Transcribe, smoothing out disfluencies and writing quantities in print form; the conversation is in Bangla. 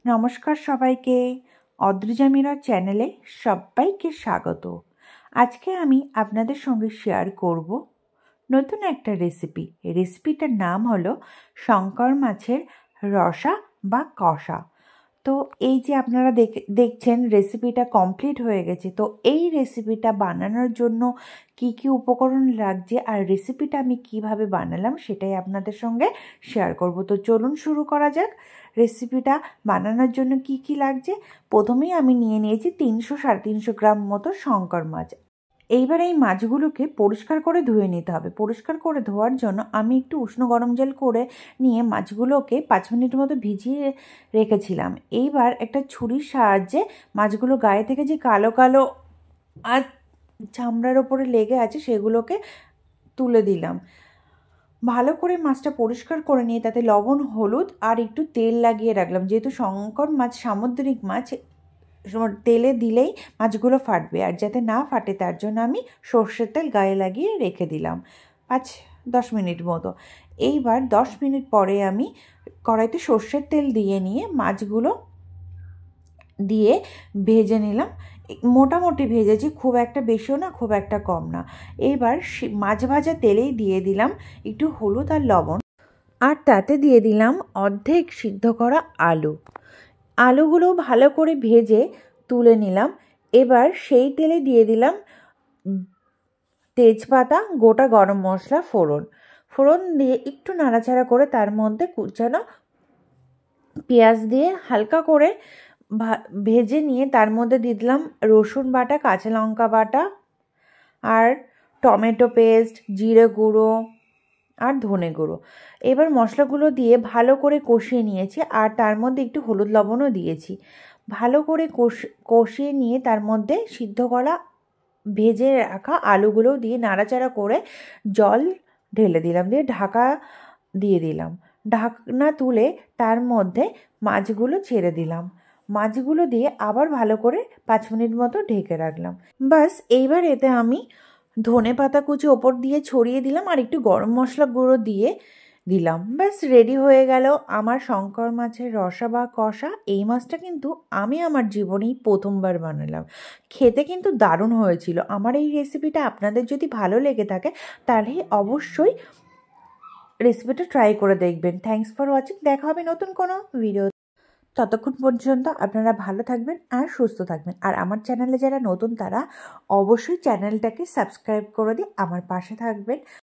নমস্কার সবাইকে, অদ্রিজামিরা চ্যানেলে সবাইকে স্বাগত। আজকে আমি আপনাদের সঙ্গে শেয়ার করব নতুন একটা রেসিপিটার নাম হলো শঙ্কর মাছের রসা বা কষা। তো এই যে আপনারা দেখছেন রেসিপিটা কমপ্লিট হয়ে গেছে। তো এই রেসিপিটা বানানোর জন্য কি কি উপকরণ লাগছে আর রেসিপিটা আমি কিভাবে বানালাম সেটাই আপনাদের সঙ্গে শেয়ার করব। তো চলুন শুরু করা যাক। রেসিপিটা বানানোর জন্য কি কি লাগছে, প্রথমেই আমি নিয়ে নিয়েছি 300-350 গ্রাম মতো শঙ্কর মাছ। এইবার এই মাছগুলোকে পরিষ্কার করে ধুয়ে নিতে হবে। পরিষ্কার করে ধোয়ার জন্য আমি একটু উষ্ণ গরম জল করে নিয়ে মাছগুলোকে 5 মিনিট মতো ভিজিয়ে রেখেছিলাম। এইবার একটা ছুরির সাহায্যে মাছগুলো গায়ে থেকে যে কালো কালো আর চামড়ার ওপরে লেগে আছে সেগুলোকে তুলে দিলাম। ভালো করে মাছটা পরিষ্কার করে নিয়ে তাতে লবণ, হলুদ আর একটু তেল লাগিয়ে রাখলাম। যেহেতু শঙ্কর মাছ সামুদ্রিক মাছ, তেলে দিলেই মাছগুলো ফাটবে, আর যাতে না ফাটে তার জন্য আমি সর্ষের তেল গায়ে লাগিয়ে রেখে দিলাম 5-10 মিনিট মতো। এইবার 10 মিনিট পরে আমি কড়াইতে সর্ষের তেল দিয়ে নিয়ে মাছগুলো দিয়ে ভেজে নিলাম। মোটামুটি ভেজেছি, খুব একটা বেশিও না খুব একটা কম না। এইবার মাছ ভাজা তেলেই দিয়ে দিলাম একটু হলুদ আর লবণ, আর তাতে দিয়ে দিলাম অর্ধেক সিদ্ধ করা আলুগুলো ভালো করে ভেজে তুলে নিলাম। এবার সেই তেলে দিয়ে দিলাম তেজপাতা, গোটা গরম মশলা, ফোড়ন দিয়ে একটু নাড়াচাড়া করে তার মধ্যে কুচানো পেঁয়াজ দিয়ে হালকা করে ভেজে নিয়ে তার মধ্যে দিয়ে দিলাম রসুন বাটা, কাঁচা লঙ্কা বাটা আর টমেটো পেস্ট, জিরে গুঁড়ো আর ধনে গুঁড়ো। এবার মশলাগুলো দিয়ে ভালো করে কষিয়ে নিয়েছি, আর তার মধ্যে একটু হলুদ লবণও দিয়েছি। ভালো করে কষিয়ে নিয়ে তার মধ্যে সিদ্ধ করা ভেজে রাখা আলুগুলো দিয়ে নাড়াচাড়া করে জল ঢেলে দিলাম, দিয়ে ঢাকা দিয়ে দিলাম। ঢাকনা তুলে তার মধ্যে মাছগুলো ছেড়ে দিলাম। মাছগুলো দিয়ে আবার ভালো করে 5 মিনিট মতো ঢেকে রাখলাম। বাস এইবার এতে আমি ধনে পাতা কুচি ওপর দিয়ে ছড়িয়ে দিলাম আর একটু গরম মশলা গুঁড়ো দিয়ে দিলাম। ব্যাস রেডি হয়ে গেল আমার শঙ্কর মাছের রসা বা কষা। এই মাছটা কিন্তু আমি আমার জীবনেই প্রথমবার বানালাম, খেতে কিন্তু দারুণ হয়েছিল। আমার এই রেসিপিটা আপনাদের যদি ভালো লেগে থাকে তাহলে অবশ্যই রেসিপিটা ট্রাই করে দেখবেন। Thanks for watching. দেখা হবে নতুন কোনো ভিডিও। ততক্ষণ পর্যন্ত আপনারা ভালো থাকবেন আর সুস্থ থাকবেন। আর আমার চ্যানেলে যারা নতুন তারা অবশ্যই চ্যানেলটাকে সাবস্ক্রাইব করে দিয়ে আমার পাশে থাকবেন।